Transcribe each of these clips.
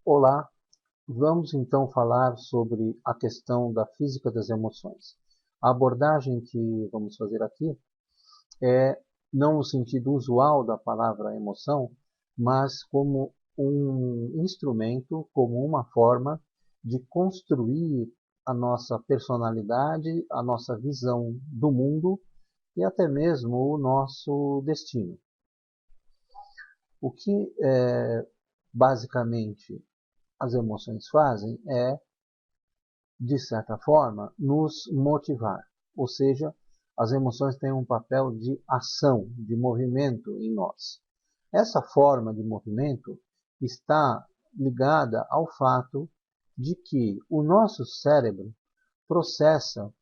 Olá, vamos então falar sobre a questão da física das emoções. A abordagem que vamos fazer aqui é não no sentido usual da palavra emoção, mas como um instrumento, como uma forma de construir a nossa personalidade, a nossa visão do mundo e até mesmo o nosso destino. O que basicamente as emoções fazem é, de certa forma, nos motivar. Ou seja, as emoções têm um papel de ação, de movimento em nós. Essa forma de movimento está ligada ao fato de que o nosso cérebro processa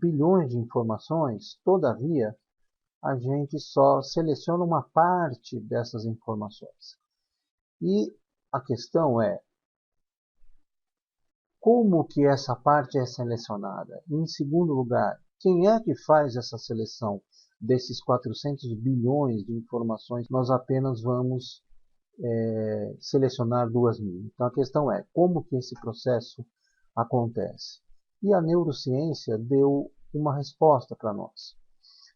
bilhões de informações, todavia, a gente só seleciona uma parte dessas informações. E a questão é, como que essa parte é selecionada? Em segundo lugar, quem é que faz essa seleção desses 400 bilhões de informações? Nós apenas vamos selecionar 2.000. Então a questão é, como que esse processo acontece? E a neurociência deu uma resposta para nós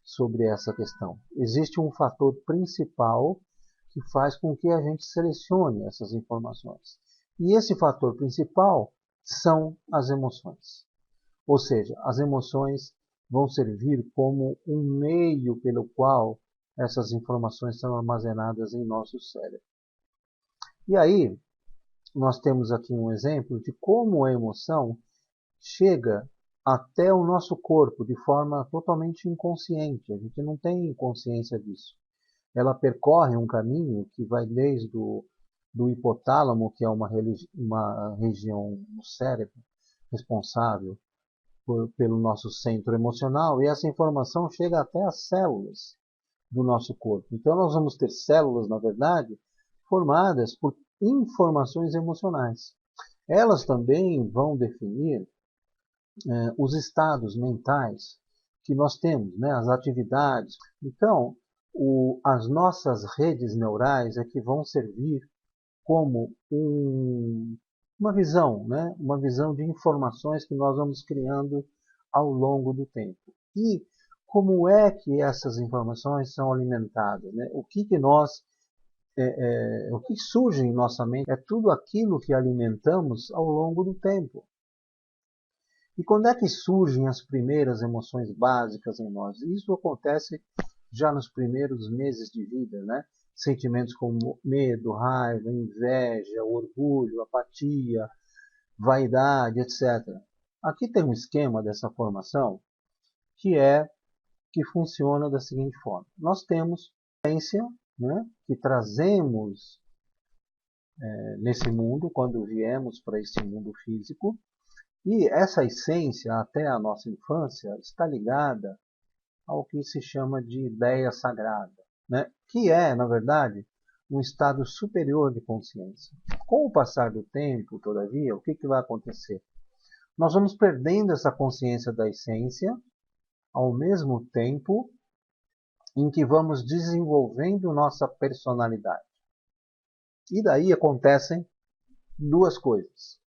sobre essa questão. Existe um fator principal que faz com que a gente selecione essas informações. E esse fator principal são as emoções. Ou seja, as emoções vão servir como um meio pelo qual essas informações são armazenadas em nosso cérebro. E aí, nós temos aqui um exemplo de como a emoção chega até o nosso corpo de forma totalmente inconsciente. A gente não tem consciência disso. Ela percorre um caminho que vai desde do hipotálamo, que é uma região no cérebro responsável pelo nosso centro emocional, e essa informação chega até as células do nosso corpo. Então nós vamos ter células, na verdade, formadas por informações emocionais. Elas também vão definir os estados mentais que nós temos, né, as atividades. Então, as nossas redes neurais é que vão servir como uma visão, né, uma visão de informações que nós vamos criando ao longo do tempo. E como é que essas informações são alimentadas? Né? O que o que surge em nossa mente é tudo aquilo que alimentamos ao longo do tempo. E quando é que surgem as primeiras emoções básicas em nós? Isso acontece já nos primeiros meses de vida, né? Sentimentos como medo, raiva, inveja, orgulho, apatia, vaidade, etc. Aqui tem um esquema dessa formação que funciona da seguinte forma. Nós temos a essência, né, que trazemos nesse mundo quando viemos para esse mundo físico. E essa essência, até a nossa infância, está ligada ao que se chama de ideia sagrada, né? Que é, na verdade, um estado superior de consciência. Com o passar do tempo, todavia, o que vai acontecer? Nós vamos perdendo essa consciência da essência, ao mesmo tempo em que vamos desenvolvendo nossa personalidade. E daí acontecem duas coisas.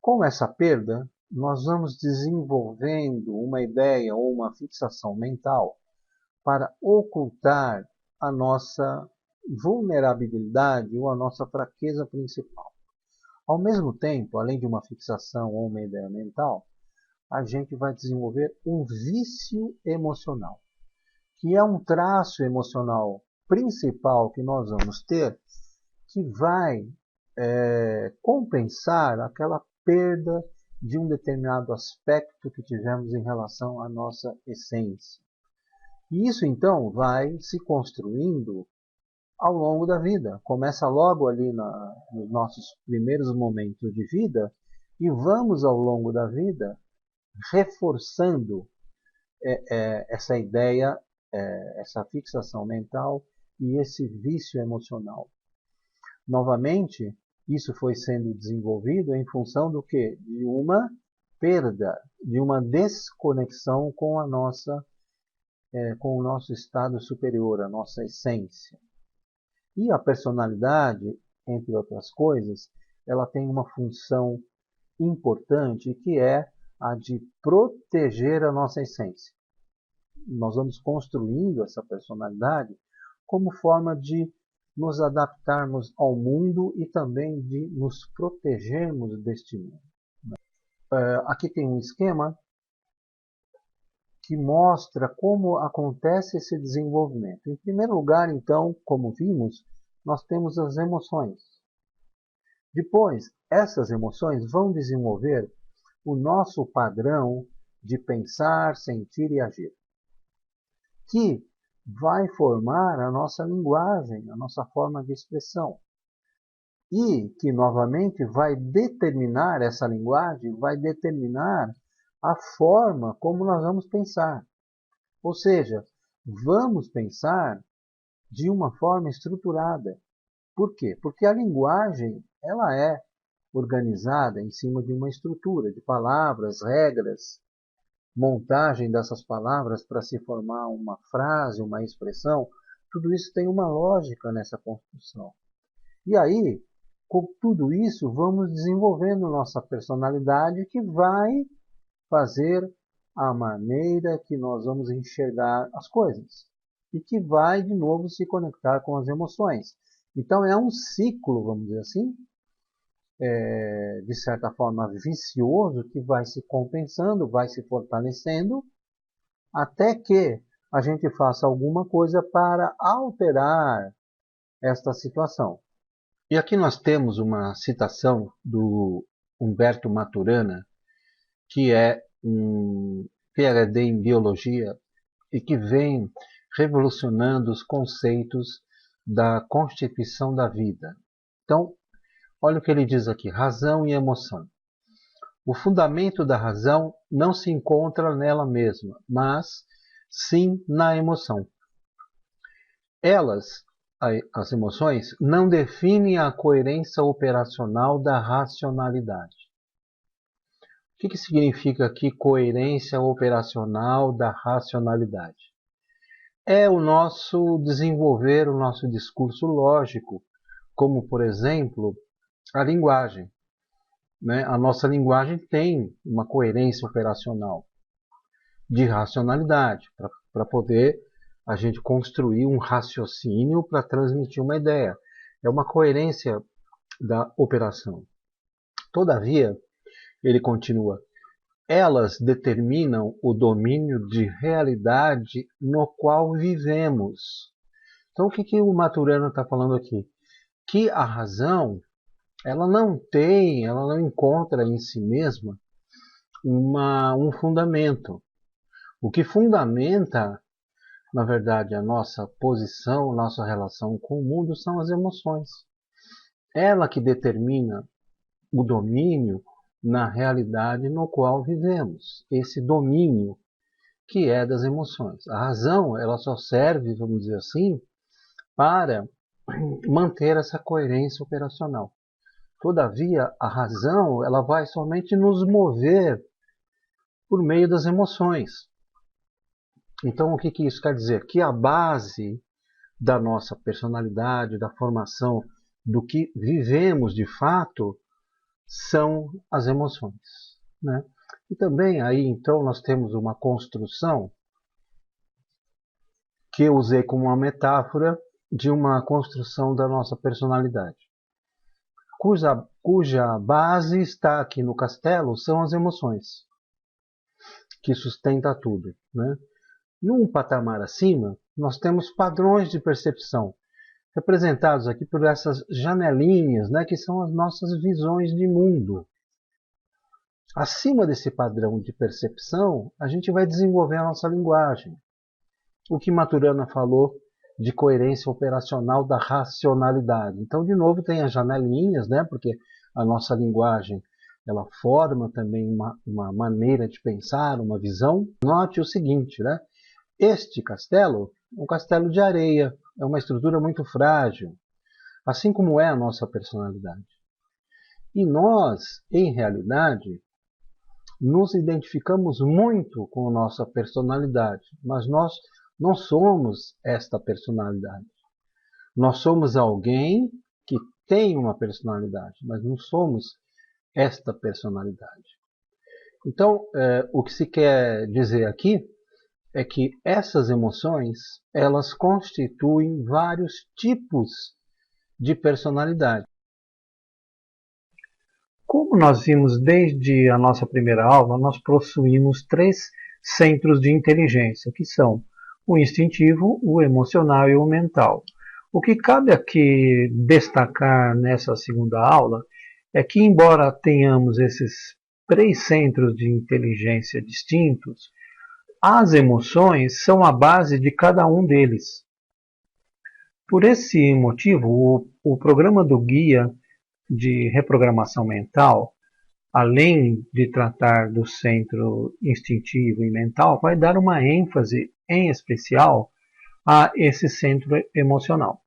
Com essa perda, nós vamos desenvolvendo uma ideia ou uma fixação mental para ocultar a nossa vulnerabilidade ou a nossa fraqueza principal. Ao mesmo tempo, além de uma fixação ou uma ideia mental, a gente vai desenvolver um vício emocional, que é um traço emocional principal que nós vamos ter, que vai compensar aquela perda de um determinado aspecto que tivemos em relação à nossa essência. E isso então vai se construindo ao longo da vida. Começa logo ali nos nossos primeiros momentos de vida e vamos ao longo da vida reforçando essa ideia, essa fixação mental e esse vício emocional. Novamente, isso foi sendo desenvolvido em função do quê? De uma perda, de uma desconexão com com o nosso estado superior, a nossa essência. E a personalidade entre outras coisas, ela tem uma função importante que é a de proteger a nossa essência. Nós vamos construindo essa personalidade como forma de nos adaptarmos ao mundo e também de nos protegermos deste mundo. Aqui tem um esquema que mostra como acontece esse desenvolvimento. Em primeiro lugar, então, como vimos, nós temos as emoções. Depois, essas emoções vão desenvolver o nosso padrão de pensar, sentir e agir, que vai formar a nossa linguagem, a nossa forma de expressão. E que, novamente, vai determinar essa linguagem, vai determinar a forma como nós vamos pensar. Ou seja, vamos pensar de uma forma estruturada. Por quê? Porque a linguagem ela é organizada em cima de uma estrutura de palavras, regras, montagem dessas palavras para se formar uma frase, uma expressão. Tudo isso tem uma lógica nessa construção. E aí, com tudo isso, vamos desenvolvendo nossa personalidade que vai fazer a maneira que nós vamos enxergar as coisas e que vai de novo se conectar com as emoções. Então é um ciclo, vamos dizer assim, de certa forma vicioso, que vai se compensando, vai se fortalecendo, até que a gente faça alguma coisa para alterar esta situação. E aqui nós temos uma citação do Humberto Maturana, que é um PhD em biologia e que vem revolucionando os conceitos da constituição da vida. Então, olha o que ele diz aqui: razão e emoção. O fundamento da razão não se encontra nela mesma, mas sim na emoção. As emoções, não definem a coerência operacional da racionalidade. O que significa aqui coerência operacional da racionalidade? É o nosso desenvolver o nosso discurso lógico, como, por exemplo, a linguagem. A nossa linguagem tem uma coerência operacional de racionalidade, para poder a gente construir um raciocínio para transmitir uma ideia. É uma coerência da operação. Todavia, ele continua, elas determinam o domínio de realidade no qual vivemos. Então, o que o Maturana está falando aqui? Que a razão, ela não encontra em si mesma um fundamento. O que fundamenta, na verdade, a nossa posição, nossa relação com o mundo são as emoções. Ela que determina o domínio na realidade no qual vivemos. Esse domínio que é das emoções. A razão, ela só serve, vamos dizer assim, para manter essa coerência operacional. Todavia, a razão, ela vai somente nos mover por meio das emoções. Então, o que isso quer dizer? Que a base da nossa personalidade, da formação, do que vivemos de fato, são as emoções. E também aí, então, nós temos uma construção que eu usei como uma metáfora de uma construção da nossa personalidade, cuja base está aqui no castelo, são as emoções, que sustenta tudo. Num patamar acima, nós temos padrões de percepção, representados aqui por essas janelinhas, que são as nossas visões de mundo. Acima desse padrão de percepção, a gente vai desenvolver a nossa linguagem. O que Maturana falou de coerência operacional da racionalidade. Então, de novo, tem as janelinhas, porque a nossa linguagem ela forma também uma maneira de pensar, uma visão. Note o seguinte, este castelo é um castelo de areia, é uma estrutura muito frágil, assim como é a nossa personalidade. E nós, em realidade, nos identificamos muito com a nossa personalidade, mas nós não somos esta personalidade. Nós somos alguém que têm uma personalidade, mas não somos esta personalidade. Então, o que se quer dizer aqui é que essas emoções, elas constituem vários tipos de personalidade. Como nós vimos desde a nossa primeira aula, nós possuímos 3 centros de inteligência, que são o instintivo, o emocional e o mental. O que cabe aqui destacar nessa segunda aula é que, embora tenhamos esses 3 centros de inteligência distintos, as emoções são a base de cada um deles. Por esse motivo, o programa do guia de reprogramação mental, além de tratar do centro instintivo e mental, vai dar uma ênfase em especial a esse centro emocional.